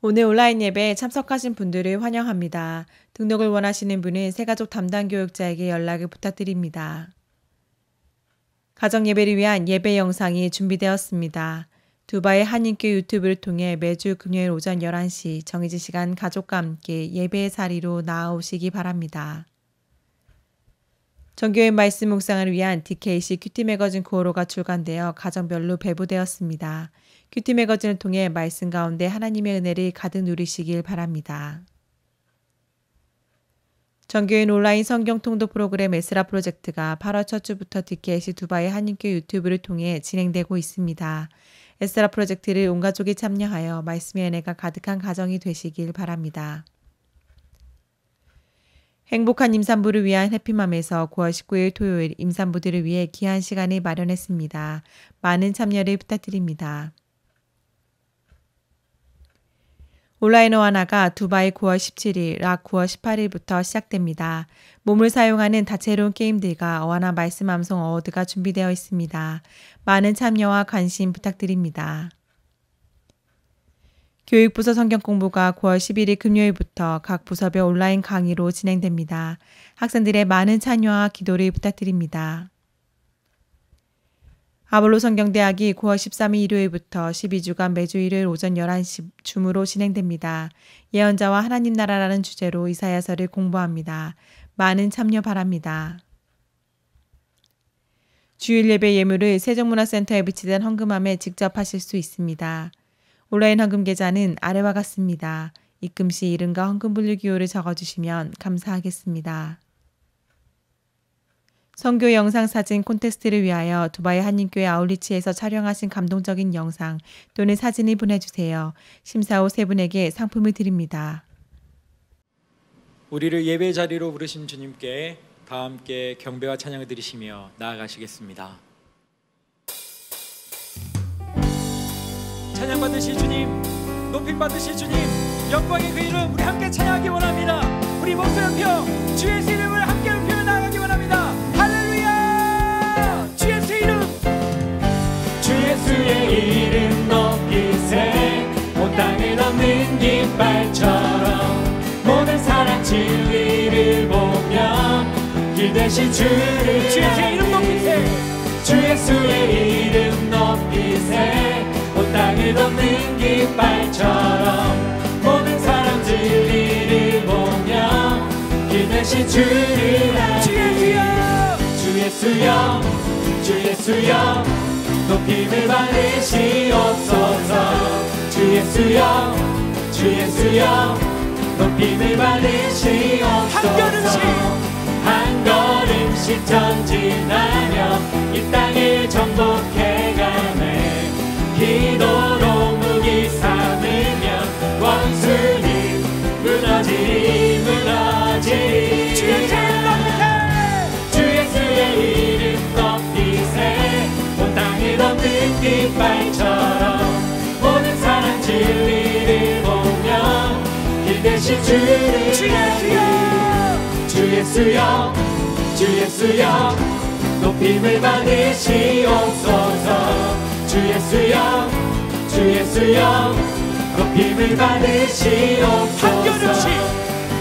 오늘 온라인 예배에 참석하신 분들을 환영합니다. 등록을 원하시는 분은 새가족 담당 교육자에게 연락을 부탁드립니다. 가정 예배를 위한 예배 영상이 준비되었습니다. 두바이 한인교 유튜브를 통해 매주 금요일 오전 11시 정해진 시간 가족과 함께 예배의 자리로 나아오시기 바랍니다. 정교회 말씀 묵상을 위한 DKC 큐티 매거진 구호로가 출간되어 가정별로 배부되었습니다. 큐티 매거진을 통해 말씀 가운데 하나님의 은혜를 가득 누리시길 바랍니다. 정교회 온라인 성경 통독 프로그램 에스라 프로젝트가 8월 첫 주부터 DKC 두바이 한인교 유튜브를 통해 진행되고 있습니다. 에스라 프로젝트를 온 가족이 참여하여 말씀의 은혜가 가득한 가정이 되시길 바랍니다. 행복한 임산부를 위한 해피맘에서 9월 19일 토요일 임산부들을 위해 귀한 시간을 마련했습니다. 많은 참여를 부탁드립니다. 온라인 어와나가 두바이 9월 17일, 락 9월 18일부터 시작됩니다. 몸을 사용하는 다채로운 게임들과 어와나 말씀 암송 어워드가 준비되어 있습니다. 많은 참여와 관심 부탁드립니다. 교육부서 성경 공부가 9월 11일 금요일부터 각 부서별 온라인 강의로 진행됩니다. 학생들의 많은 참여와 기도를 부탁드립니다. 아볼로 성경대학이 9월 13일 일요일부터 12주간 매주 일요일 오전 11시 줌으로 진행됩니다. 예언자와 하나님 나라라는 주제로 이사야서를 공부합니다. 많은 참여 바랍니다. 주일 예배 예물을 세종문화센터에 비치된 헌금함에 직접 하실 수 있습니다. 온라인 헌금 계좌는 아래와 같습니다. 입금 시 이름과 헌금 분류 기호를 적어주시면 감사하겠습니다. 선교 영상 사진 콘테스트를 위하여 두바이 한인교회 아울리치에서 촬영하신 감동적인 영상 또는 사진을 보내주세요. 심사 후 세 분에게 상품을 드립니다. 우리를 예배 자리로 부르신 주님께 다 함께 경배와 찬양을 드리시며 나아가시겠습니다. 찬양 받으실 주님, 높임 받으실 주님, 영광의 그 이름 우리 함께 찬양하기 원합니다. 우리 목소리 높여 주 예수 이름을 함께 높여 나아가기 원합니다. 할렐루야! 주 예수 이름, 주 예수의 이름 높이세. 온 땅을 넘는 깃발처럼 모든 사랑 진리를 보며 길 대신 주를 주 예수의 이름 높이세. 주 예수의 이름 높이세. 온 땅을 덮는 깃발처럼 모든 사람 진리를 보며 길 대신 주를 주 예수여, 주 예수여, 주 예수여 높임을 받으시옵소서. 주 예수여, 주 예수여 높임을 받으시옵소서. 한 걸음씩 전진하며 이 땅을 정복해가네. 기도로 무기 삼으며 원수는 무너지리 무너지리. 주 예수의 이름 높이세. 온 땅을 덮는 깃발처럼 모든 사람 진리를 보며 길 대신 주를 주 예수여, 주 예수여, 주 예수여 높임을 받으시옵소서. 주 예수여, 주 예수여 높임을 받으시옵소서.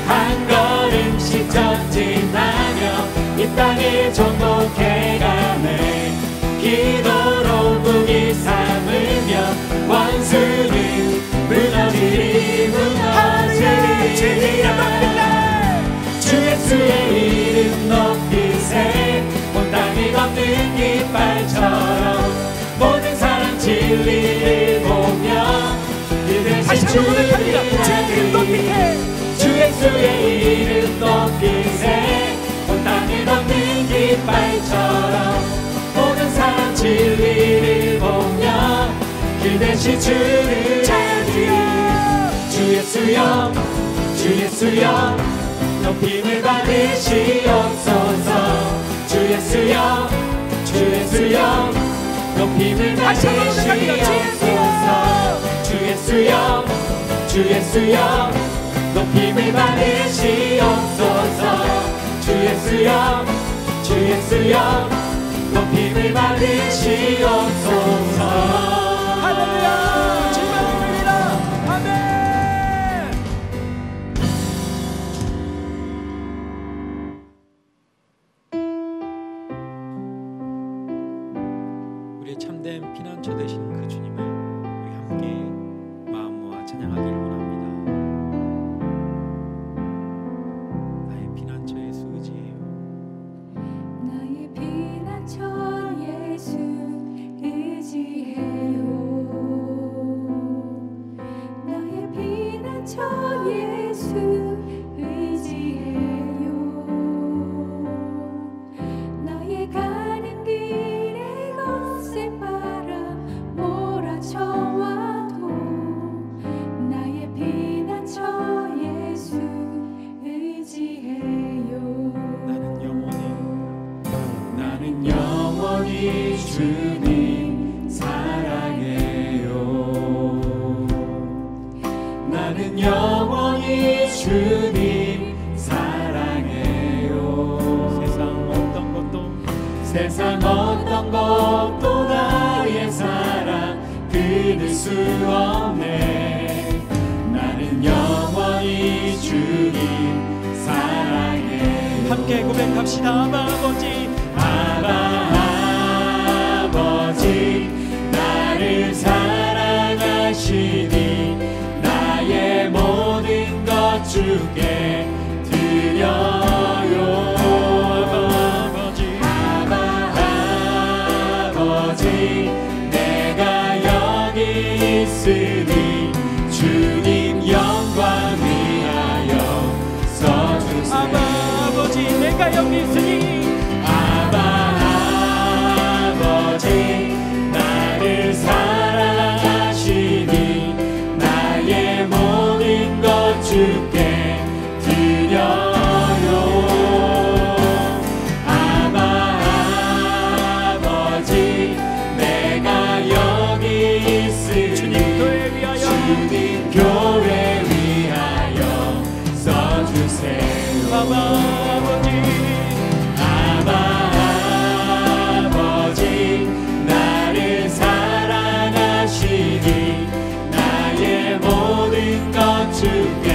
한 걸음씩 전진하며 이 땅을 정복해가네. 기도로 무기 삼으며 원수는 무너지리 무너지리. 주 예수의 이름 높이세. 온 땅을 덮는 깃발처럼 모든 사람 진리를 보며 다시 한번 고백합니다. 주 이름 높이세. 주 예수의 이름 높이세. 온 땅을 덮는 깃발처럼 모든 사람 진리를 보며 길 대신 주를 주 예수여, 주 예수여 높임을 받으시옵소서. 주 예수여, 주 예수여 높임을 받으시옵소서. 주 예수여, 주 예수여 높임을 받으시옵소서. 주 예수여, 주 예수여 높임을 받으시옵소서. 할렐루야. 주님의 이름입니다. 아멘. 영원히 주님 사랑해요. 세상 어떤 것도 나의 사랑 끊을 수 없네. 나는 영원히 주님 사랑해요. 함께 고백합시다. 아바 아버지, 아바 아버지, 나를 사랑하시니 나의 모든 것 주께 드려요. 내가 여기 있으니 주님 영광 위하여 써주세요. 아바 아버지, 내가 여기 있으니 아바 아버지, 나를 사랑하시니 나의 모든 것 주께 드려요. 교회 위하여 써주세요. 아바 아버지, 아바 아버지, 나를 사랑하시니 나의 모든 것 주께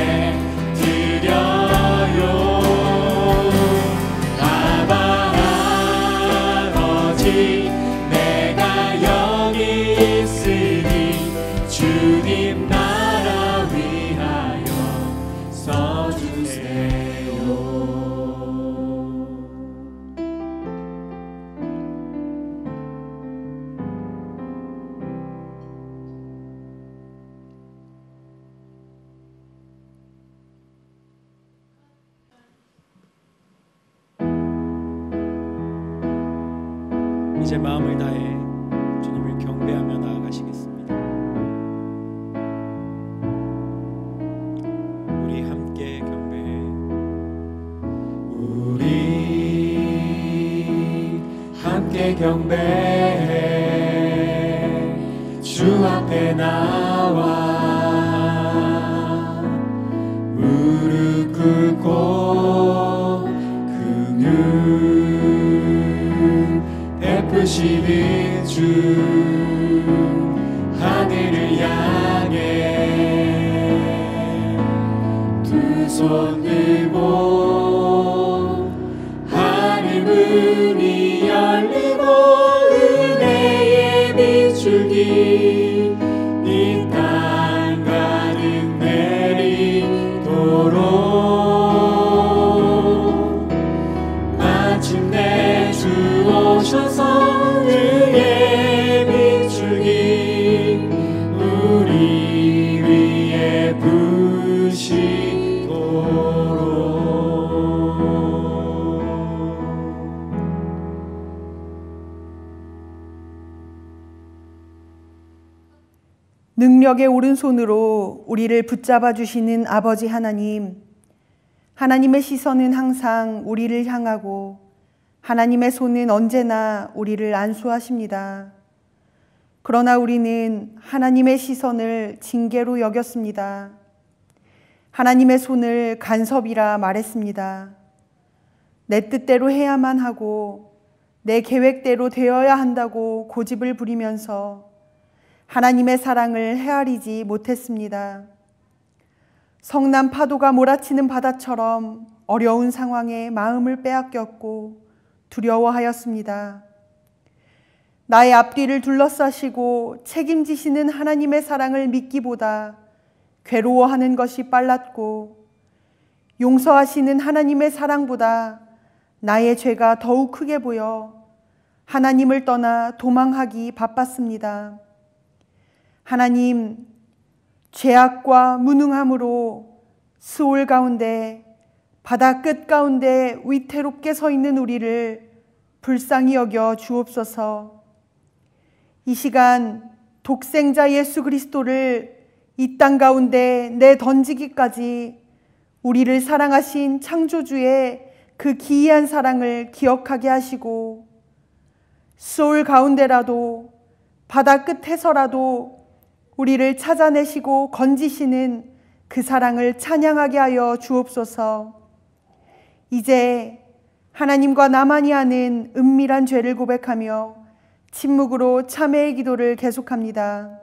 드려요. 아바 아버지, 내가 여기 있으니 주님 나라 위하여 써주세요. 이제 마음을 다해 주님을 경배하며 나아가시겠습니다. 우리 함께 경배해. 우리 함께 경배해. 주 앞에 나와 무릎 꿇고 긍휼 베푸시는 주 하늘을 향해 두 손 들고 하늘 문이 열리고 은혜의 비추기 이 땅 가득 내리도록 마침내 주 오셔서 은혜의 비추기 우리 위에 능력의 오른손으로 우리를 붙잡아 주시는 아버지 하나님, 하나님의 시선은 항상 우리를 향하고 하나님의 손은 언제나 우리를 안수하십니다. 그러나 우리는 하나님의 시선을 징계로 여겼습니다. 하나님의 손을 간섭이라 말했습니다. 내 뜻대로 해야만 하고 내 계획대로 되어야 한다고 고집을 부리면서 하나님의 사랑을 헤아리지 못했습니다. 성난 파도가 몰아치는 바다처럼 어려운 상황에 마음을 빼앗겼고 두려워하였습니다. 나의 앞뒤를 둘러싸시고 책임지시는 하나님의 사랑을 믿기보다 괴로워하는 것이 빨랐고 용서하시는 하나님의 사랑보다 나의 죄가 더욱 크게 보여 하나님을 떠나 도망하기 바빴습니다. 하나님, 죄악과 무능함으로 수올 가운데 바다 끝 가운데 위태롭게 서 있는 우리를 불쌍히 여겨 주옵소서. 이 시간 독생자 예수 그리스도를 이 땅 가운데 내던지기까지 우리를 사랑하신 창조주의 그 기이한 사랑을 기억하게 하시고 수올 가운데라도 바다 끝에서라도 우리를 찾아내시고 건지시는 그 사랑을 찬양하게 하여 주옵소서. 이제 하나님과 나만이 아는 은밀한 죄를 고백하며 침묵으로 참회의 기도를 계속합니다.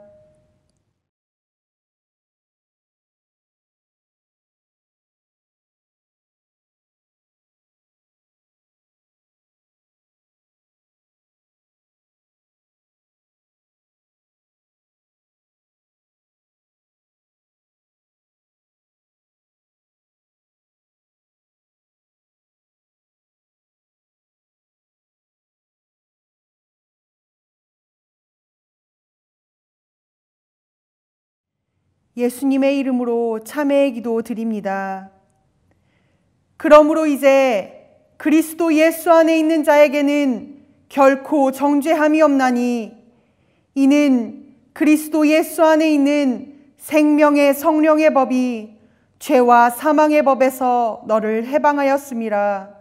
예수님의 이름으로 참회의 기도 드립니다. 그러므로 이제 그리스도 예수 안에 있는 자에게는 결코 정죄함이 없나니 이는 그리스도 예수 안에 있는 생명의 성령의 법이 죄와 사망의 법에서 너를 해방하였음이라.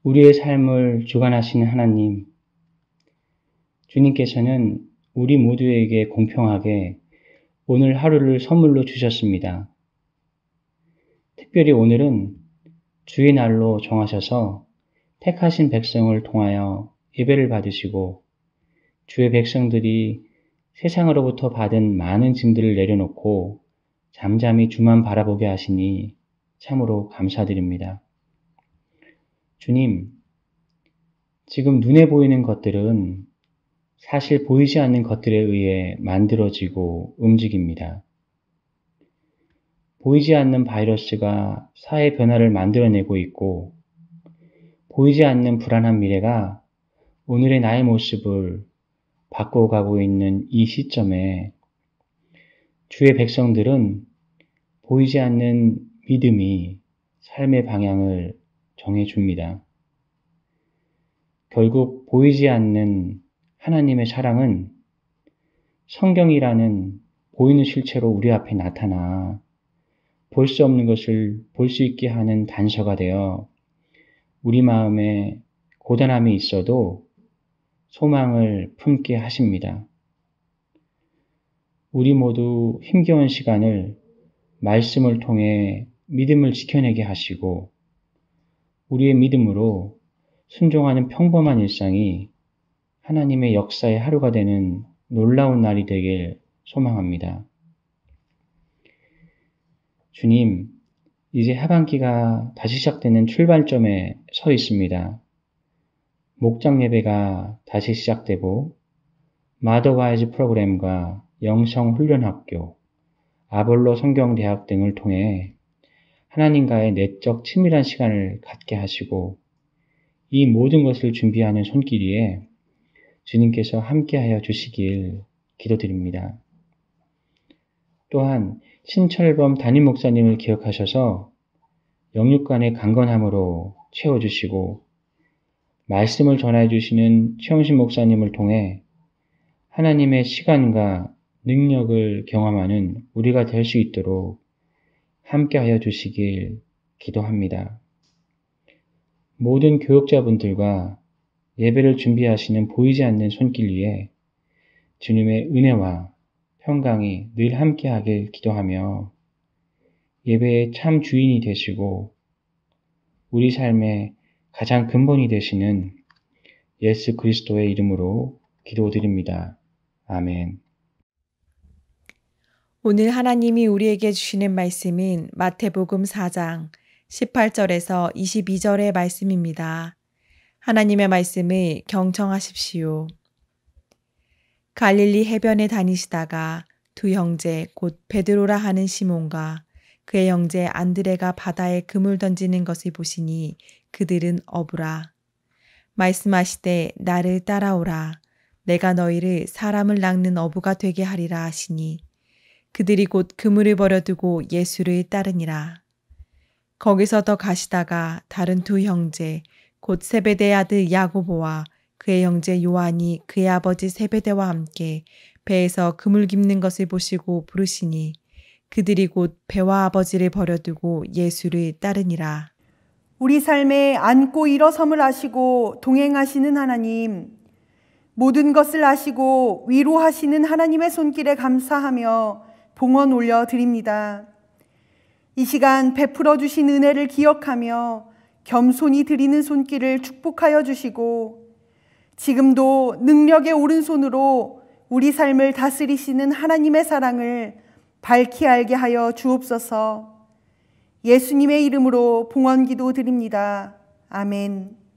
우리의 삶을 주관하시는 하나님, 주님께서는 우리 모두에게 공평하게 오늘 하루를 선물로 주셨습니다. 특별히 오늘은 주의 날로 정하셔서 택하신 백성을 통하여 예배를 받으시고 주의 백성들이 세상으로부터 받은 많은 짐들을 내려놓고 잠잠히 주만 바라보게 하시니 참으로 감사드립니다. 주님, 지금 눈에 보이는 것들은 사실 보이지 않는 것들에 의해 만들어지고 움직입니다. 보이지 않는 바이러스가 사회 변화를 만들어내고 있고, 보이지 않는 불안한 미래가 오늘의 나의 모습을 바꿔가고 있는 이 시점에 주의 백성들은 보이지 않는 믿음이 삶의 방향을 정해줍니다. 결국 보이지 않는 하나님의 사랑은 성경이라는 보이는 실체로 우리 앞에 나타나 볼 수 없는 것을 볼 수 있게 하는 단서가 되어 우리 마음에 고단함이 있어도 소망을 품게 하십니다. 우리 모두 힘겨운 시간을 말씀을 통해 믿음을 지켜내게 하시고 우리의 믿음으로 순종하는 평범한 일상이 하나님의 역사의 하루가 되는 놀라운 날이 되길 소망합니다. 주님, 이제 하반기가 다시 시작되는 출발점에 서 있습니다. 목장 예배가 다시 시작되고 마더와이즈 프로그램과 영성훈련학교, 아볼로 성경대학 등을 통해 하나님과의 내적 친밀한 시간을 갖게 하시고 이 모든 것을 준비하는 손길이에 주님께서 함께하여 주시길 기도드립니다. 또한 신철범 담임 목사님을 기억하셔서 영육간의 강건함으로 채워주시고 말씀을 전해 주시는 최영신 목사님을 통해 하나님의 시간과 능력을 경험하는 우리가 될 수 있도록 함께하여 주시길 기도합니다. 모든 교역자분들과 예배를 준비하시는 보이지 않는 손길 위에 주님의 은혜와 평강이 늘 함께하길 기도하며 예배의 참 주인이 되시고 우리 삶의 가장 근본이 되시는 예수 그리스도의 이름으로 기도드립니다. 아멘. 오늘 하나님이 우리에게 주시는 말씀은 마태복음 4장 18절에서 22절의 말씀입니다. 하나님의 말씀을 경청하십시오. 갈릴리 해변에 다니시다가 두 형제 곧 베드로라 하는 시몬과 그의 형제 안드레가 바다에 그물 던지는 것을 보시니 그들은 어부라. 말씀하시되 나를 따라오라. 내가 너희를 사람을 낚는 어부가 되게 하리라 하시니 그들이 곧 그물을 버려두고 예수를 따르니라. 거기서 더 가시다가 다른 두 형제 곧 세베대의 아들 야고보와 그의 형제 요한이 그의 아버지 세베대와 함께 배에서 그물 깁는 것을 보시고 부르시니 그들이 곧 배와 아버지를 버려두고 예수를 따르니라. 우리 삶에 앉고 일어섬을 아시고 동행하시는 하나님, 모든 것을 아시고 위로하시는 하나님의 손길에 감사하며 봉헌 올려드립니다. 이 시간 베풀어 주신 은혜를 기억하며 겸손히 드리는 손길을 축복하여 주시고 지금도 능력의 오른손으로 우리 삶을 다스리시는 하나님의 사랑을 밝히 알게 하여 주옵소서. 예수님의 이름으로 봉헌 기도 드립니다. 아멘.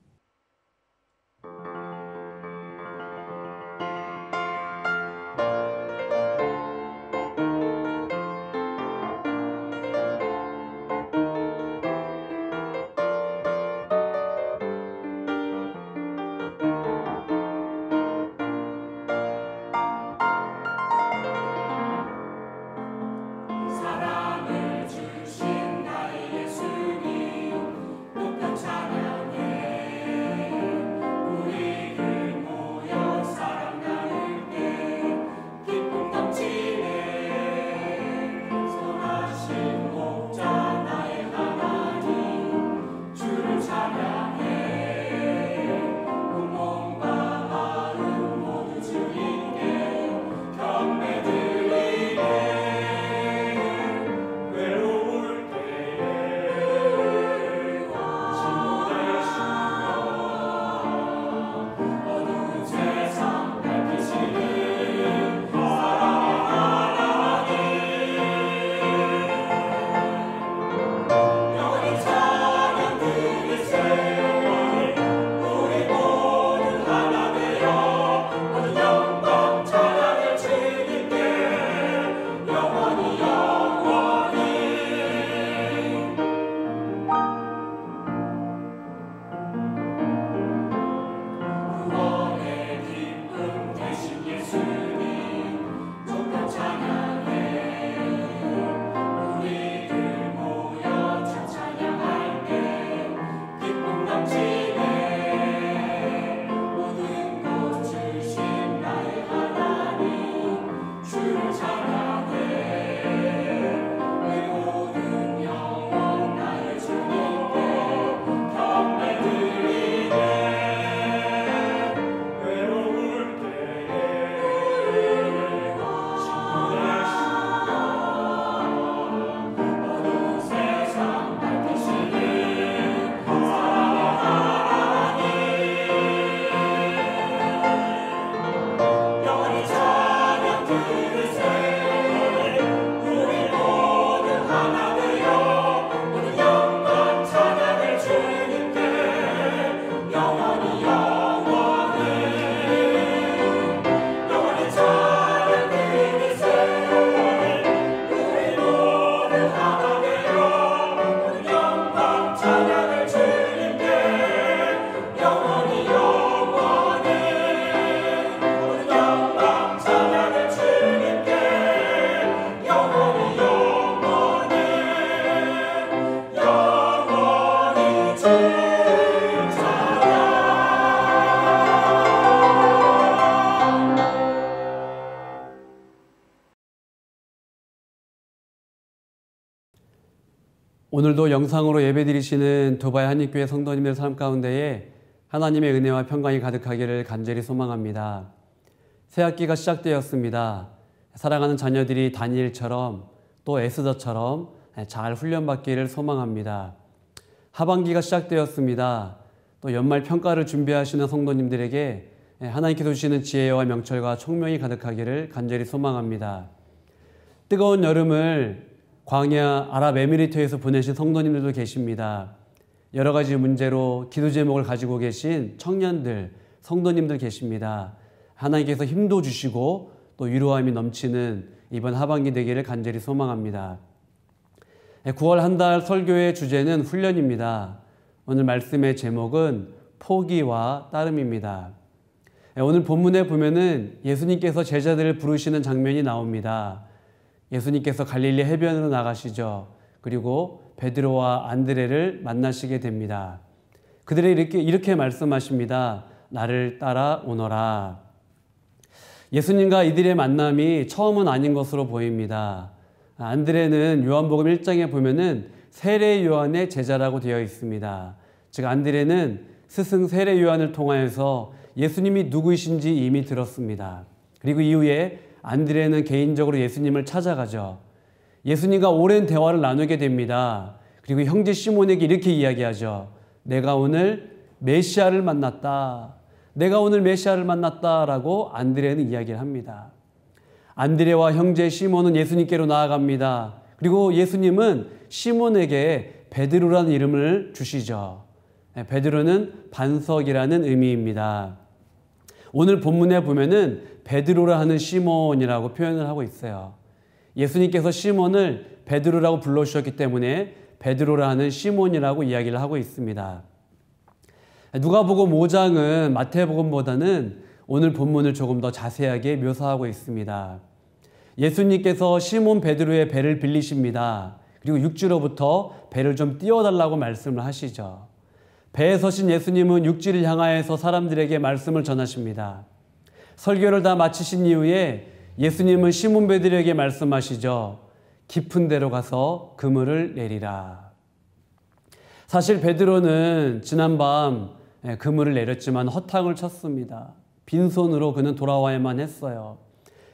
사랑을 주신 나의 예수님 높은 찬양해 오늘도 영상으로 예배드리시는 두바이 한립교회 성도님들 삶 가운데에 하나님의 은혜와 평강이 가득하기를 간절히 소망합니다. 새 학기가 시작되었습니다. 사랑하는 자녀들이 다니엘처럼 또 에스더처럼 잘 훈련받기를 소망합니다. 하반기가 시작되었습니다. 또 연말 평가를 준비하시는 성도님들에게 하나님께서 주시는 지혜와 명철과 총명이 가득하기를 간절히 소망합니다. 뜨거운 여름을 광야 아랍에미리트에서 보내신 성도님들도 계십니다. 여러 가지 문제로 기도 제목을 가지고 계신 청년들, 성도님들 계십니다. 하나님께서 힘도 주시고 또 위로함이 넘치는 이번 하반기 되기를 간절히 소망합니다. 9월 한 달 설교의 주제는 훈련입니다. 오늘 말씀의 제목은 포기와 따름입니다. 오늘 본문에 보면은 예수님께서 제자들을 부르시는 장면이 나옵니다. 예수님께서 갈릴리 해변으로 나가시죠. 그리고 베드로와 안드레를 만나시게 됩니다. 그들이 이렇게 말씀하십니다. 나를 따라오너라. 예수님과 이들의 만남이 처음은 아닌 것으로 보입니다. 안드레는 요한복음 1장에 보면은 세례 요한의 제자라고 되어 있습니다. 즉 안드레는 스승 세례 요한을 통하여서 예수님이 누구이신지 이미 들었습니다. 그리고 이후에 안드레는 개인적으로 예수님을 찾아가죠. 예수님과 오랜 대화를 나누게 됩니다. 그리고 형제 시몬에게 이렇게 이야기하죠. 내가 오늘 메시아를 만났다. 내가 오늘 메시아를 만났다라고 안드레는 이야기를 합니다. 안드레와 형제 시몬은 예수님께로 나아갑니다. 그리고 예수님은 시몬에게 베드로라는 이름을 주시죠. 베드로는 반석이라는 의미입니다. 오늘 본문에 보면은 베드로라 하는 시몬이라고 표현을 하고 있어요. 예수님께서 시몬을 베드로라고 불러주셨기 때문에 베드로라 하는 시몬이라고 이야기를 하고 있습니다. 누가복음 5장은 마태복음보다는 오늘 본문을 조금 더 자세하게 묘사하고 있습니다. 예수님께서 시몬 베드로의 배를 빌리십니다. 그리고 육지로부터 배를 좀 띄워달라고 말씀을 하시죠. 배에 서신 예수님은 육지를 향하여서 사람들에게 말씀을 전하십니다. 설교를 다 마치신 이후에 예수님은 시몬 베드로에게 말씀하시죠. 깊은 데로 가서 그물을 내리라. 사실 베드로는 지난밤 그물을 내렸지만 허탕을 쳤습니다. 빈손으로 그는 돌아와야만 했어요.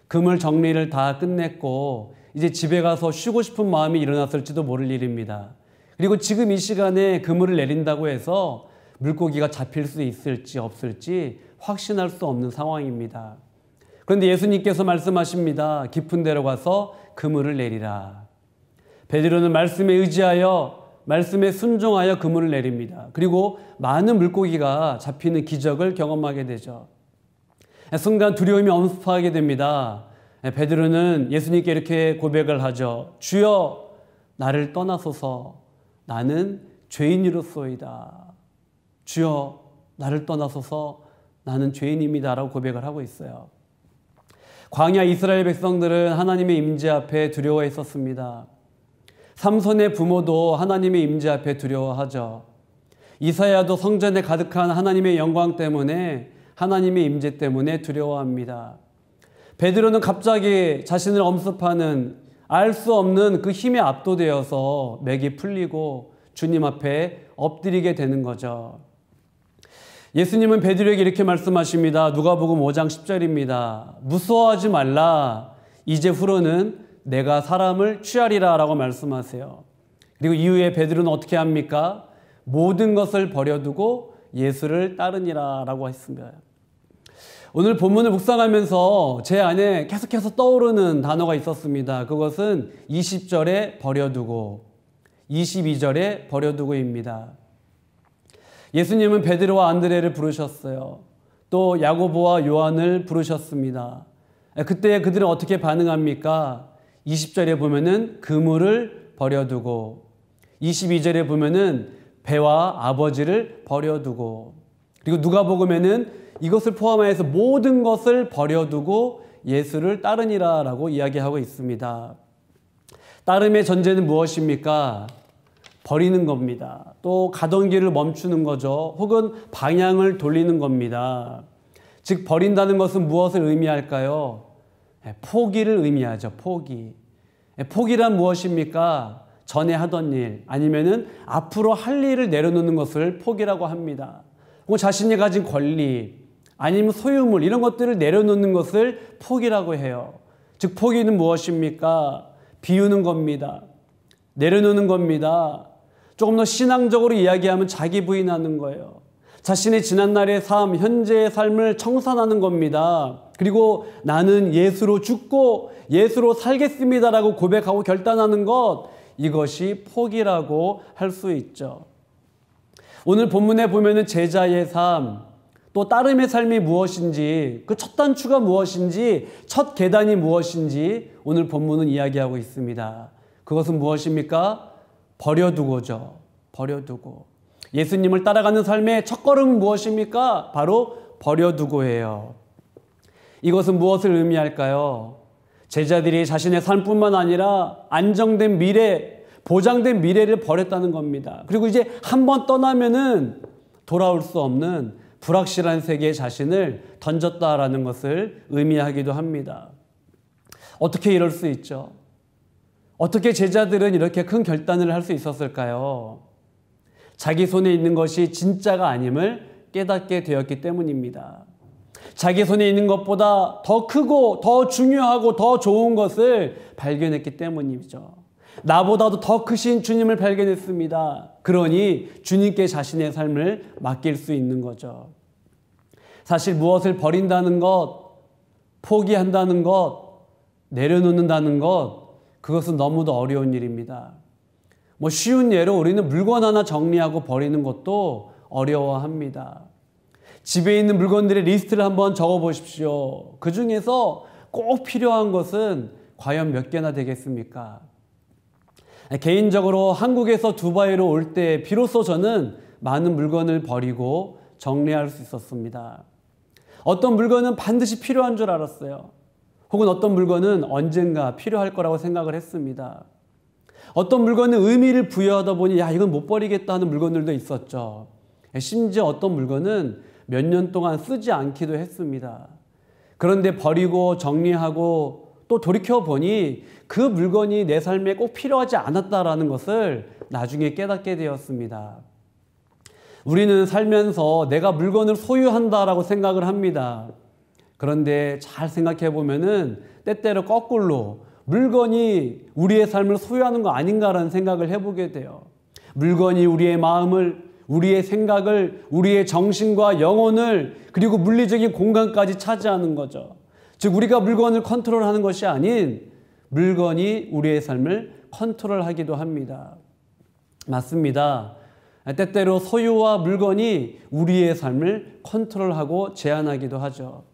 그물 정리를 다 끝냈고 이제 집에 가서 쉬고 싶은 마음이 일어났을지도 모를 일입니다. 그리고 지금 이 시간에 그물을 내린다고 해서 물고기가 잡힐 수 있을지 없을지 확신할 수 없는 상황입니다. 그런데 예수님께서 말씀하십니다. 깊은 데로 가서 그물을 내리라. 베드로는 말씀에 의지하여 말씀에 순종하여 그물을 내립니다. 그리고 많은 물고기가 잡히는 기적을 경험하게 되죠. 순간 두려움이 엄습하게 됩니다. 베드로는 예수님께 이렇게 고백을 하죠. 주여 나를 떠나소서 나는 죄인이로소이다. 주여 나를 떠나소서 나는 죄인입니다 라고 고백을 하고 있어요. 광야 이스라엘 백성들은 하나님의 임재 앞에 두려워했었습니다. 삼손의 부모도 하나님의 임재 앞에 두려워하죠. 이사야도 성전에 가득한 하나님의 영광 때문에 하나님의 임재 때문에 두려워합니다. 베드로는 갑자기 자신을 엄습하는 알 수 없는 그 힘에 압도되어서 맥이 풀리고 주님 앞에 엎드리게 되는 거죠. 예수님은 베드로에게 이렇게 말씀하십니다. 누가복음 5장 10절입니다. 무서워하지 말라. 이제 후로는 내가 사람을 취하리라 라고 말씀하세요. 그리고 이후에 베드로는 어떻게 합니까? 모든 것을 버려두고 예수를 따르니라 라고 했습니다. 오늘 본문을 묵상하면서 제 안에 계속해서 떠오르는 단어가 있었습니다. 그것은 20절에 버려두고 22절에 버려두고입니다. 예수님은 베드로와 안드레를 부르셨어요. 또 야고보와 요한을 부르셨습니다. 그때 그들은 어떻게 반응합니까? 20절에 보면은 그물을 버려두고 22절에 보면은 배와 아버지를 버려두고 그리고 누가복음에는 이것을 포함해서 모든 것을 버려두고 예수를 따르니라 라고 이야기하고 있습니다. 따름의 전제는 무엇입니까? 버리는 겁니다. 또 가던 길을 멈추는 거죠. 혹은 방향을 돌리는 겁니다. 즉 버린다는 것은 무엇을 의미할까요? 포기를 의미하죠. 포기. 포기란 무엇입니까? 전에 하던 일 아니면은 앞으로 할 일을 내려놓는 것을 포기라고 합니다. 혹은 자신이 가진 권리 아니면 소유물 이런 것들을 내려놓는 것을 포기라고 해요. 즉 포기는 무엇입니까? 비우는 겁니다. 내려놓는 겁니다. 조금 더 신앙적으로 이야기하면 자기 부인하는 거예요. 자신의 지난날의 삶, 현재의 삶을 청산하는 겁니다. 그리고 나는 예수로 죽고 예수로 살겠습니다라고 고백하고 결단하는 것, 이것이 포기라고 할 수 있죠. 오늘 본문에 보면은 제자의 삶, 또 따름의 삶이 무엇인지, 그 첫 단추가 무엇인지, 첫 계단이 무엇인지 오늘 본문은 이야기하고 있습니다. 그것은 무엇입니까? 버려두고죠. 버려두고. 예수님을 따라가는 삶의 첫걸음은 무엇입니까? 바로 버려두고예요. 이것은 무엇을 의미할까요? 제자들이 자신의 삶뿐만 아니라 안정된 미래, 보장된 미래를 버렸다는 겁니다. 그리고 이제 한번 떠나면은 돌아올 수 없는 불확실한 세계에 자신을 던졌다라는 것을 의미하기도 합니다. 어떻게 이럴 수 있죠? 어떻게 제자들은 이렇게 큰 결단을 할 수 있었을까요? 자기 손에 있는 것이 진짜가 아님을 깨닫게 되었기 때문입니다. 자기 손에 있는 것보다 더 크고 더 중요하고 더 좋은 것을 발견했기 때문이죠. 나보다도 더 크신 주님을 발견했습니다. 그러니 주님께 자신의 삶을 맡길 수 있는 거죠. 사실 무엇을 버린다는 것, 포기한다는 것, 내려놓는다는 것, 그것은 너무도 어려운 일입니다. 쉬운 예로 우리는 물건 하나 정리하고 버리는 것도 어려워합니다. 집에 있는 물건들의 리스트를 한번 적어보십시오. 그 중에서 꼭 필요한 것은 과연 몇 개나 되겠습니까? 개인적으로 한국에서 두바이로 올 때 비로소 저는 많은 물건을 버리고 정리할 수 있었습니다. 어떤 물건은 반드시 필요한 줄 알았어요. 혹은 어떤 물건은 언젠가 필요할 거라고 생각을 했습니다. 어떤 물건은 의미를 부여하다 보니 이건 못 버리겠다 하는 물건들도 있었죠. 심지어 어떤 물건은 몇 년 동안 쓰지 않기도 했습니다. 그런데 버리고 정리하고 또 돌이켜보니 그 물건이 내 삶에 꼭 필요하지 않았다라는 것을 나중에 깨닫게 되었습니다. 우리는 살면서 내가 물건을 소유한다라고 생각을 합니다. 그런데 잘 생각해 보면은 때때로 거꾸로 물건이 우리의 삶을 소유하는 거 아닌가라는 생각을 해보게 돼요. 물건이 우리의 마음을, 우리의 생각을, 우리의 정신과 영혼을, 그리고 물리적인 공간까지 차지하는 거죠. 즉 우리가 물건을 컨트롤하는 것이 아닌 물건이 우리의 삶을 컨트롤하기도 합니다. 맞습니다. 때때로 소유와 물건이 우리의 삶을 컨트롤하고 제한하기도 하죠.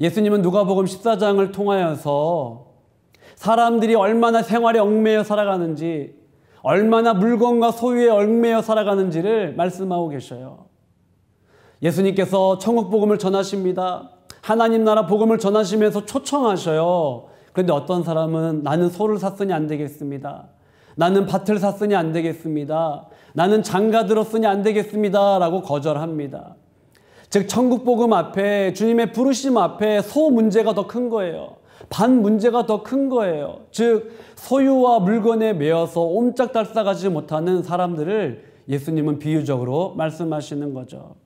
예수님은 누가복음 14장을 통하여서 사람들이 얼마나 생활에 얽매여 살아가는지, 얼마나 물건과 소유에 얽매여 살아가는지를 말씀하고 계셔요. 예수님께서 천국 복음을 전하십니다. 하나님 나라 복음을 전하시면서 초청하셔요. 그런데 어떤 사람은 나는 소를 샀으니 안 되겠습니다. 나는 밭을 샀으니 안 되겠습니다. 나는 장가 들었으니 안 되겠습니다. 라고 거절합니다. 즉 천국 복음 앞에, 주님의 부르심 앞에 소 문제가 더 큰 거예요. 밭 문제가 더 큰 거예요. 즉 소유와 물건에 매여서 옴짝달싹하지 못하는 사람들을 예수님은 비유적으로 말씀하시는 거죠.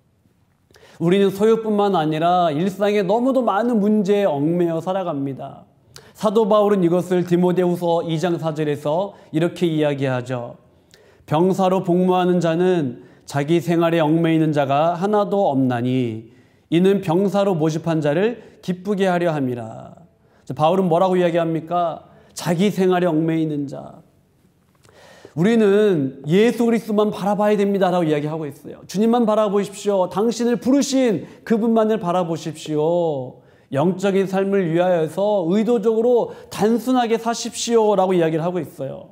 우리는 소유뿐만 아니라 일상에 너무도 많은 문제에 얽매여 살아갑니다. 사도 바울은 이것을 디모데후서 2장 4절에서 이렇게 이야기하죠. 병사로 복무하는 자는 자기 생활에 얽매이는 자가 하나도 없나니 이는 병사로 모집한 자를 기쁘게 하려 함이라. 바울은 뭐라고 이야기합니까? 자기 생활에 얽매이는 자. 우리는 예수 그리스도만 바라봐야 됩니다라고 이야기하고 있어요. 주님만 바라보십시오. 당신을 부르신 그분만을 바라보십시오. 영적인 삶을 위하여서 의도적으로 단순하게 사십시오라고 이야기를 하고 있어요.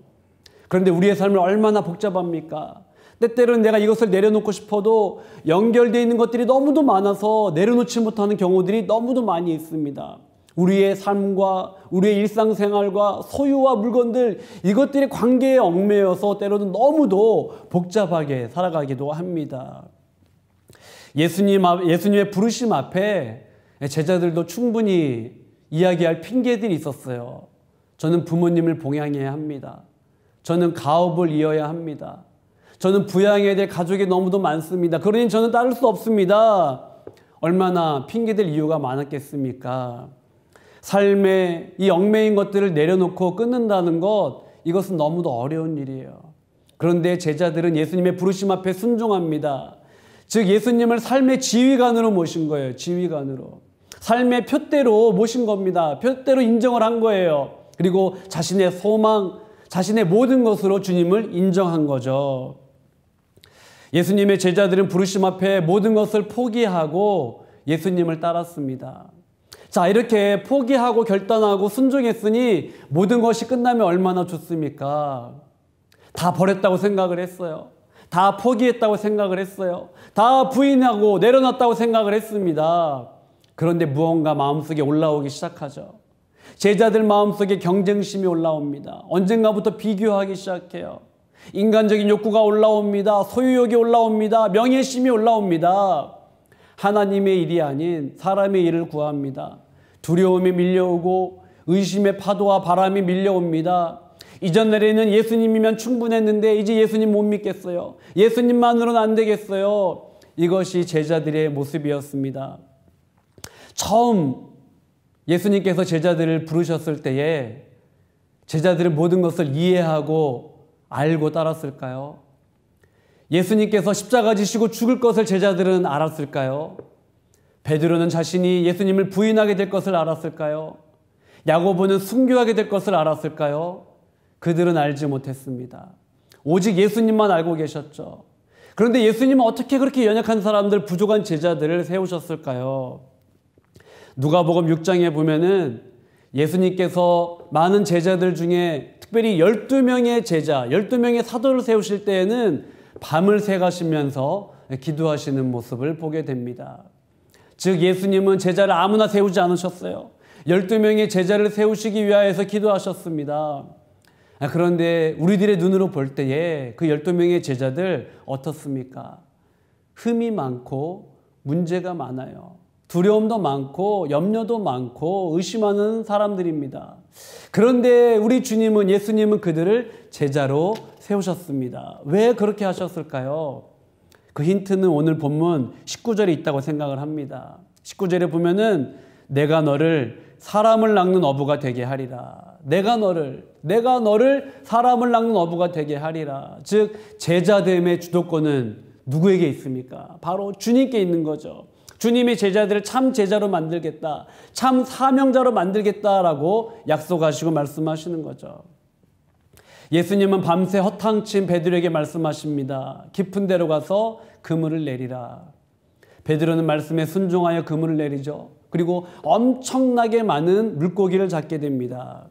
그런데 우리의 삶을 얼마나 복잡합니까? 때때로는 내가 이것을 내려놓고 싶어도 연결되어 있는 것들이 너무도 많아서 내려놓지 못하는 경우들이 너무도 많이 있습니다. 우리의 삶과 우리의 일상생활과 소유와 물건들, 이것들이 관계에 얽매여서 때로는 너무도 복잡하게 살아가기도 합니다. 예수님의 부르심 앞에 제자들도 충분히 이야기할 핑계들이 있었어요. 저는 부모님을 봉양해야 합니다. 저는 가업을 이어야 합니다. 저는 부양해야 될 가족이 너무도 많습니다. 그러니 저는 따를 수 없습니다. 얼마나 핑계댈 이유가 많았겠습니까? 삶의 이 얽매인 것들을 내려놓고 끊는다는 것, 이것은 너무도 어려운 일이에요. 그런데 제자들은 예수님의 부르심 앞에 순종합니다. 즉 예수님을 삶의 지휘관으로 모신 거예요. 지휘관으로. 삶의 표대로 모신 겁니다. 표대로 인정을 한 거예요. 그리고 자신의 소망, 자신의 모든 것으로 주님을 인정한 거죠. 예수님의 제자들은 부르심 앞에 모든 것을 포기하고 예수님을 따랐습니다. 자, 이렇게 포기하고 결단하고 순종했으니 모든 것이 끝나면 얼마나 좋습니까? 다 버렸다고 생각을 했어요. 다 포기했다고 생각을 했어요. 다 부인하고 내려놨다고 생각을 했습니다. 그런데 무언가 마음속에 올라오기 시작하죠. 제자들 마음속에 경쟁심이 올라옵니다. 언젠가부터 비교하기 시작해요. 인간적인 욕구가 올라옵니다. 소유욕이 올라옵니다. 명예심이 올라옵니다. 하나님의 일이 아닌 사람의 일을 구합니다. 두려움이 밀려오고 의심의 파도와 바람이 밀려옵니다. 이전에는 예수님이면 충분했는데 이제 예수님 못 믿겠어요. 예수님만으로는 안 되겠어요. 이것이 제자들의 모습이었습니다. 처음 예수님께서 제자들을 부르셨을 때에 제자들은 모든 것을 이해하고 알고 따랐을까요? 예수님께서 십자가 지시고 죽을 것을 제자들은 알았을까요? 베드로는 자신이 예수님을 부인하게 될 것을 알았을까요? 야고보는 순교하게 될 것을 알았을까요? 그들은 알지 못했습니다. 오직 예수님만 알고 계셨죠. 그런데 예수님은 어떻게 그렇게 연약한 사람들, 부족한 제자들을 세우셨을까요? 누가복음 6장에 보면은 예수님께서 많은 제자들 중에 특별히 12명의 제자, 12명의 사도를 세우실 때에는 밤을 새가시면서 기도하시는 모습을 보게 됩니다. 즉 예수님은 제자를 아무나 세우지 않으셨어요. 12명의 제자를 세우시기 위하여서 기도하셨습니다. 그런데 우리들의 눈으로 볼 때에 그 12명의 제자들 어떻습니까? 흠이 많고 문제가 많아요. 두려움도 많고 염려도 많고 의심하는 사람들입니다. 그런데 우리 주님은, 예수님은 그들을 제자로 세우셨습니다. 왜 그렇게 하셨을까요? 그 힌트는 오늘 본문 19절에 있다고 생각을 합니다. 19절에 보면은 내가 너를 사람을 낚는 어부가 되게 하리라. 내가 너를 사람을 낚는 어부가 되게 하리라. 즉 제자됨의 주도권은 누구에게 있습니까? 바로 주님께 있는 거죠. 주님이 제자들을 참 제자로 만들겠다, 참 사명자로 만들겠다라고 약속하시고 말씀하시는 거죠. 예수님은 밤새 허탕친 베드로에게 말씀하십니다. 깊은 데로 가서 그물을 내리라. 베드로는 말씀에 순종하여 그물을 내리죠. 그리고 엄청나게 많은 물고기를 잡게 됩니다.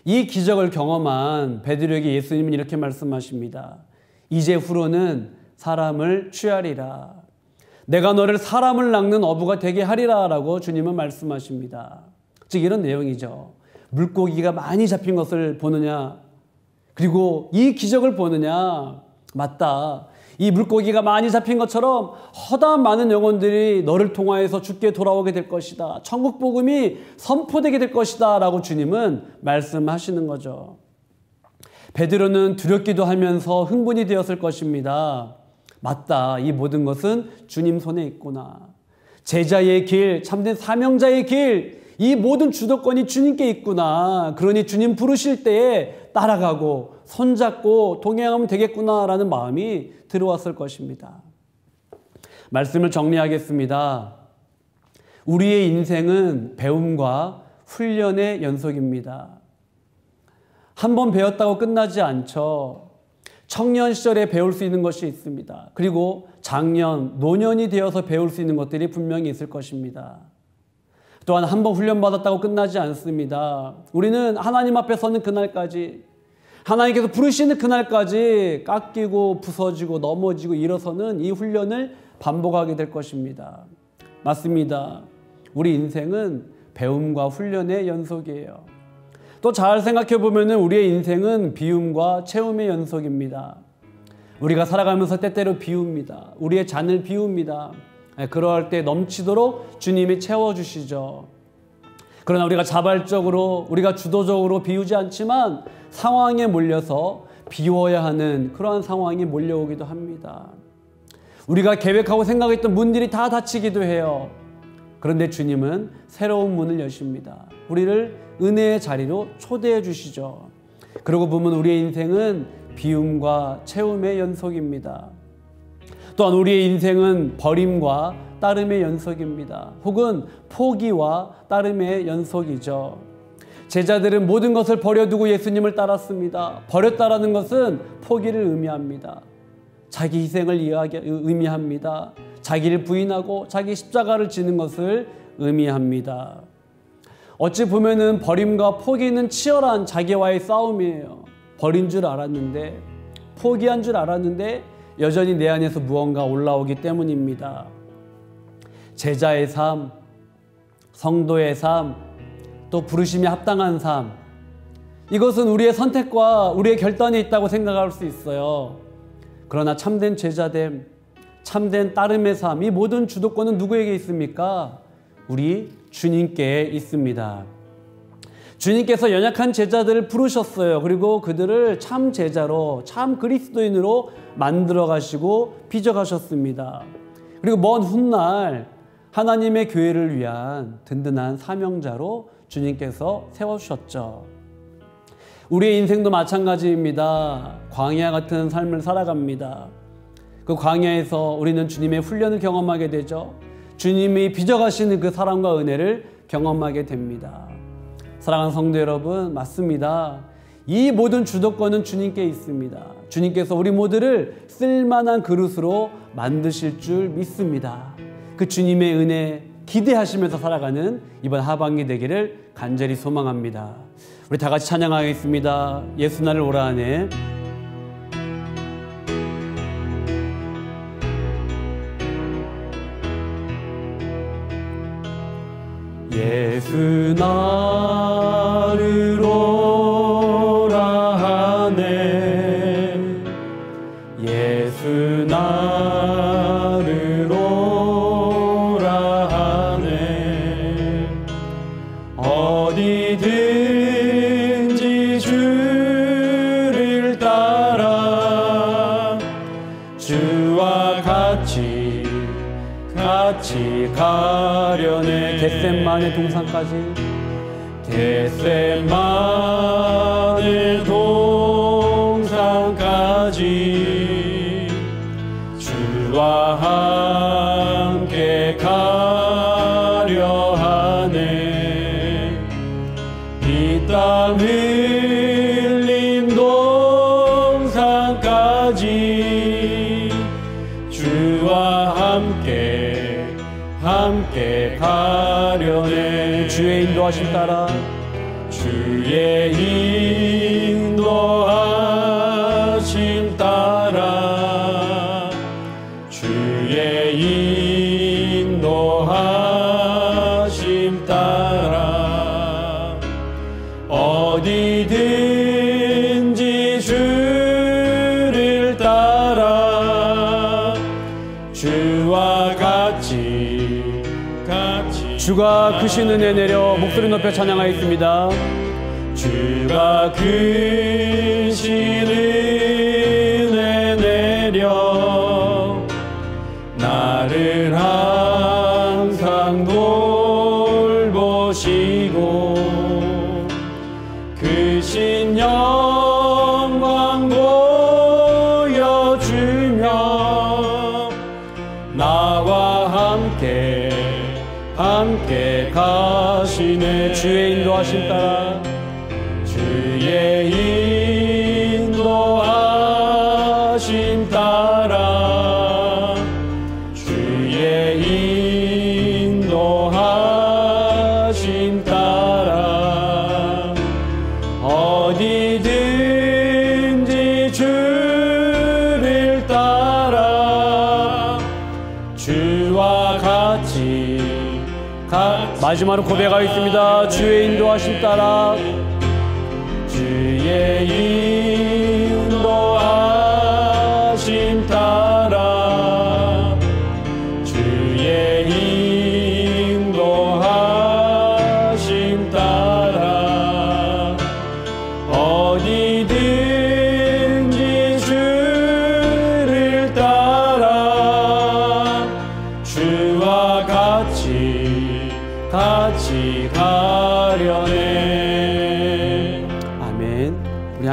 이 기적을 경험한 베드로에게 예수님은 이렇게 말씀하십니다. 이제 후로는 사람을 취하리라. 내가 너를 사람을 낚는 어부가 되게 하리라 라고 주님은 말씀하십니다. 즉 이런 내용이죠. 물고기가 많이 잡힌 것을 보느냐, 그리고 이 기적을 보느냐. 맞다. 이 물고기가 많이 잡힌 것처럼 허다한 많은 영혼들이 너를 통하여서 주께 돌아오게 될 것이다. 천국 복음이 선포되게 될 것이다 라고 주님은 말씀하시는 거죠. 베드로는 두렵기도 하면서 흥분이 되었을 것입니다. 맞다. 이 모든 것은 주님 손에 있구나. 제자의 길, 참된 사명자의 길, 이 모든 주도권이 주님께 있구나. 그러니 주님 부르실 때에 따라가고 손잡고 동행하면 되겠구나라는 마음이 들어왔을 것입니다. 말씀을 정리하겠습니다. 우리의 인생은 배움과 훈련의 연속입니다. 한 번 배웠다고 끝나지 않죠. 청년 시절에 배울 수 있는 것이 있습니다. 그리고 장년, 노년이 되어서 배울 수 있는 것들이 분명히 있을 것입니다. 또한 한 번 훈련받았다고 끝나지 않습니다. 우리는 하나님 앞에 서는 그날까지, 하나님께서 부르시는 그날까지 깎이고 부서지고 넘어지고 일어서는 이 훈련을 반복하게 될 것입니다. 맞습니다. 우리 인생은 배움과 훈련의 연속이에요. 또 잘 생각해 보면 우리의 인생은 비움과 체험의 연속입니다. 우리가 살아가면서 때때로 비웁니다. 우리의 잔을 비웁니다. 그러할 때 넘치도록 주님이 채워주시죠. 그러나 우리가 자발적으로, 우리가 주도적으로 비우지 않지만 상황에 몰려서 비워야 하는 그러한 상황이 몰려오기도 합니다. 우리가 계획하고 생각했던 문들이 다 닫히기도 해요. 그런데 주님은 새로운 문을 여십니다. 우리를 은혜의 자리로 초대해 주시죠. 그러고 보면 우리의 인생은 비움과 채움의 연속입니다. 또한 우리의 인생은 버림과 따름의 연속입니다. 혹은 포기와 따름의 연속이죠. 제자들은 모든 것을 버려두고 예수님을 따랐습니다. 버렸다라는 것은 포기를 의미합니다. 자기 희생을 의미합니다. 자기를 부인하고 자기 십자가를 지는 것을 의미합니다. 어찌 보면은 버림과 포기는 치열한 자기와의 싸움이에요. 버린 줄 알았는데, 포기한 줄 알았는데 여전히 내 안에서 무언가 올라오기 때문입니다. 제자의 삶, 성도의 삶, 또 부르심에 합당한 삶, 이것은 우리의 선택과 우리의 결단이 있다고 생각할 수 있어요. 그러나 참된 제자됨, 참된 따름의 삶, 이 모든 주도권은 누구에게 있습니까? 우리 주님께 있습니다. 주님께서 연약한 제자들을 부르셨어요. 그리고 그들을 참 제자로, 참 그리스도인으로 만들어 가시고 빚어 가셨습니다. 그리고 먼 훗날 하나님의 교회를 위한 든든한 사명자로 주님께서 세워주셨죠. 우리의 인생도 마찬가지입니다. 광야 같은 삶을 살아갑니다. 그 광야에서 우리는 주님의 훈련을 경험하게 되죠. 주님이 빚어가시는 그 사랑과 은혜를 경험하게 됩니다. 사랑하는 성도 여러분, 맞습니다. 이 모든 주도권은 주님께 있습니다. 주님께서 우리 모두를 쓸만한 그릇으로 만드실 줄 믿습니다. 그 주님의 은혜 기대하시면서 살아가는 이번 하반기 되기를 간절히 소망합니다. 우리 다 같이 찬양하겠습니다. 예수 나를 오라 하네. 예수 나를 오라 하네. 예수 나를 오라 하네. 어디든지 주를 따라 주와 같이 가려네. 겟셋마네 동산까지, 겟셋마네 동산까지 주와 함께 가려 하네. 피땀 흘린 동산까지 주와 함께 가려네. 주의 인도하심 따라, 주의 인도하심 따라, 주의 인도하심 따라, 어디든지 주를 따라 주와 같이 주가 크신 은혜 내려 목소리 높여 찬양하였습니다. 주가 크신 은혜 내려 나를 항상 돌보시고 크신 영광 보여주며 나와 함께 가시네. 주의 인도하심 따라, 주의 인도하심 따라, 주의 인도하심 따라, 어디든지 주를 따라 주와 같이 마지막으로 고백하겠습니다. 주의 인도하심 따라, 주의 인도하심 따라, 주의 인도하심 따라, 어디든지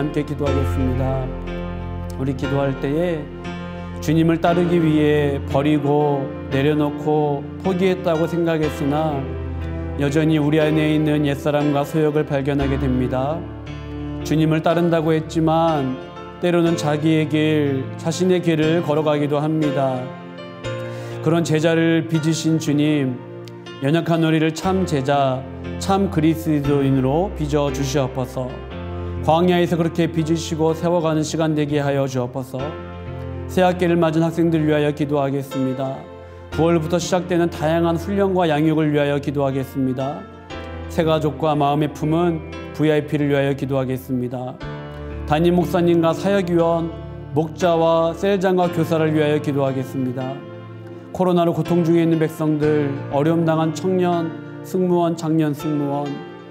함께 기도하겠습니다. 우리 기도할 때에 주님을 따르기 위해 버리고 내려놓고 포기했다고 생각했으나 여전히 우리 안에 있는 옛사람과 소욕을 발견하게 됩니다. 주님을 따른다고 했지만 때로는 자기의 길, 자신의 길을 걸어가기도 합니다. 그런 제자를 빚으신 주님, 연약한 우리를 참 제자, 참 그리스도인으로 빚어 주시옵소서. 광야에서 그렇게 빚으시고 세워가는 시간 되게 하여 주옵소서. 새학기를 맞은 학생들 위하여 기도하겠습니다. 9월부터 시작되는 다양한 훈련과 양육을 위하여 기도하겠습니다. 새가족과 마음의 품은 VIP를 위하여 기도하겠습니다. 담임 목사님과 사역위원, 목자와 셀장과 교사를 위하여 기도하겠습니다. 코로나로 고통 중에 있는 백성들, 어려움 당한 청년, 승무원, 장년 승무원,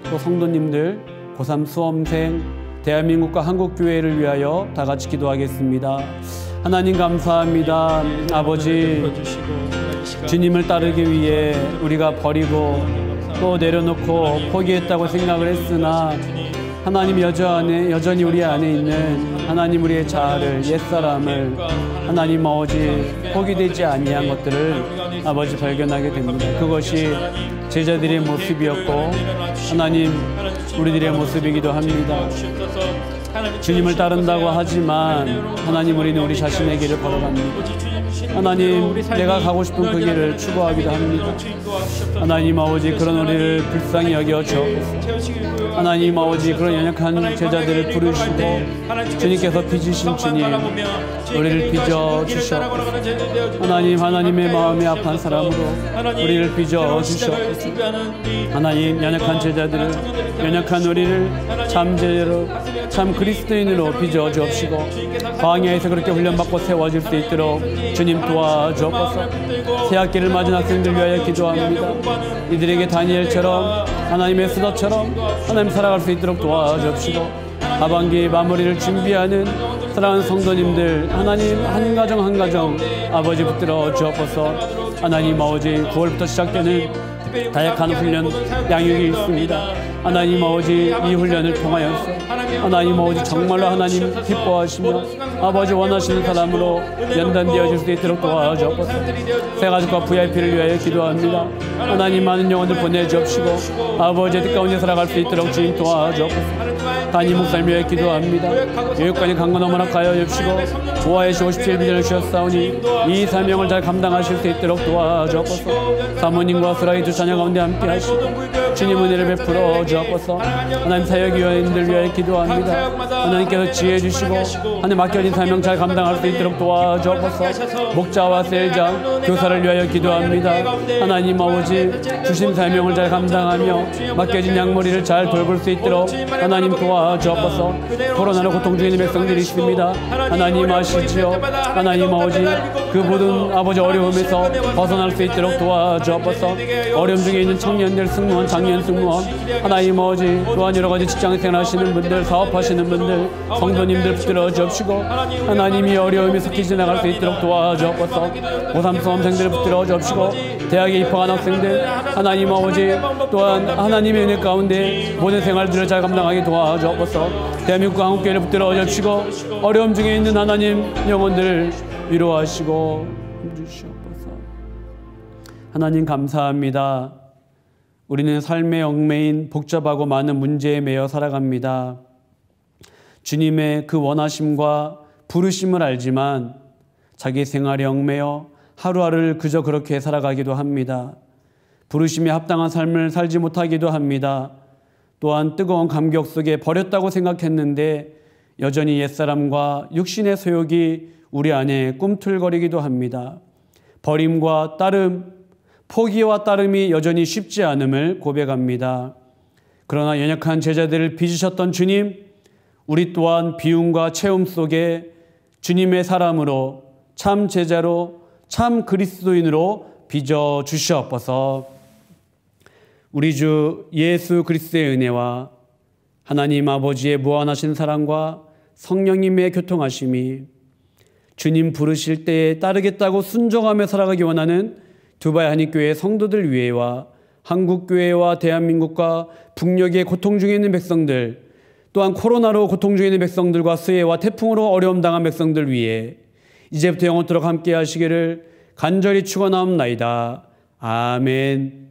또 성도님들, 고3 수험생, 대한민국과 한국교회를 위하여 다 같이 기도하겠습니다. 하나님 감사합니다. 아버지, 주님을 따르기 위해 우리가 버리고 또 내려놓고 포기했다고 생각을 했으나 하나님 여전히 우리 안에 있는 하나님 우리의 자아를, 옛사람을 하나님 아버지 포기되지 아니한 것들을 아버지 발견하게 됩니다. 그것이 제자들의 모습이었고 하나님 우리들의 모습이기도 합니다. 주님을 따른다고 하지만 하나님 우리는 우리 자신의 길을 걸어갑니다. 하나님 내가 가고 싶은 그 길을 추구하기도 합니다. 하나님 아버지 그런 우리를 불쌍히 여겨 주옵소서. 하나님 아버지 그런 연약한 제자들을 부르시고 주님께서 빚으신 주님 우리를 빚어 주시옵소서. 하나님의 마음이 아픈 사람으로 우리를 빚어 주시옵소서. 하나님 연약한 제자들을, 연약한 우리를 참 제자로, 참 그리스도인으로 빚어 주옵시고 광야에서 그렇게 훈련받고 세워질 수 있도록 주님 도와주옵소서. 새학기를 맞은 학생들 위하여 기도합니다. 이들에게 다니엘처럼 하나님의 수도처럼 하나님 살아갈 수 있도록 도와주옵시고 하반기 마무리를 준비하는 사랑하는 성도님들 하나님 한 가정 한 가정 아버지 붙들어 주옵소서. 하나님 아버지 9월부터 시작되는 다양한 훈련 양육이 있습니다. 하나님 아버지 이 훈련을 통하여서 하나님 아버지 정말로 하나님 기뻐하시며 아버지 원하시는 사람으로 연단되어질 수 있도록 도와주옵소서. 새가족과 VIP를 위하여 기도합니다. 하나님 많은 영혼들 보내주옵시고 아버지의 뜻 가운데 살아갈 수 있도록 주님 도와주옵소서. 담임 목사님 위하여 기도합니다. 교육관이 강건 어머나가여 주시고 보아의 57비전을 주셨사오니 이 사명을 잘 감당하실 수 있도록 도와주옵소서. 사모님과 스라이 두 자녀 가운데 함께 하시고 주님 은혜를 베풀어 주옵소서. 하나님 사역위원님들 위하여 기도합니다. 하나님께서 지혜 주시고 하나님 맡겨진 사명 잘 감당할 수 있도록 도와주옵소서. 목자와 셀장, 교사를 위하여 기도합니다. 하나님 아버지 주신 사명을 잘 감당하며 맡겨진 양머리를 잘 돌볼 수 있도록 하나님 도와주옵소서. 코로나로 고통 중에 있는 백성들이 있습니다. 하나님 아시지요. 하나님 아버지 그 모든 아버지 어려움에서 벗어날 수 있도록 도와주옵소서. 어려움 중에 있는 청년들, 승무원, 장년 승무원 하나님 아버지 또한 여러 가지 직장 생활하시는 분들, 사업하시는 분들, 성도님들 붙들어 주옵시고 하나님이 어려움에 섞이지 나갈 수 있도록 도와주옵소서. 고3 수험생들을 붙들어 주옵시고 대학에 입학한 학생들 하나님 아버지 또한 하나님의 은혜 가운데 모든 생활들을 잘 감당하게 도와주옵소서. 대한민국과 한국교회를 붙들어 주옵시고 어려움 중에 있는 하나님 영혼들을 위로하시고 주시옵소서. 하나님 감사합니다. 우리는 삶의 얽매인 복잡하고 많은 문제에 매여 살아갑니다. 주님의 그 원하심과 부르심을 알지만 자기 생활에 얽매여 하루하루를 그저 그렇게 살아가기도 합니다. 부르심에 합당한 삶을 살지 못하기도 합니다. 또한 뜨거운 감격 속에 버렸다고 생각했는데 여전히 옛사람과 육신의 소욕이 우리 안에 꿈틀거리기도 합니다. 버림과 따름, 포기와 따름이 여전히 쉽지 않음을 고백합니다. 그러나 연약한 제자들을 빚으셨던 주님, 우리 또한 비움과 채움 속에 주님의 사람으로 참 제자로 참 그리스도인으로 빚어 주시옵소서. 우리 주 예수 그리스도의 은혜와 하나님 아버지의 무한하신 사랑과 성령님의 교통하심이 주님 부르실 때에 따르겠다고 순종하며 살아가기 원하는 두바이 한인교회 성도들 위해와 한국교회와 대한민국과 북녘의 고통 중에 있는 백성들 또한 코로나로 고통 중에 있는 백성들과 수해와 태풍으로 어려움 당한 백성들 위해 이제부터 영원토록 함께 하시기를 간절히 축원하옵나이다. 아멘.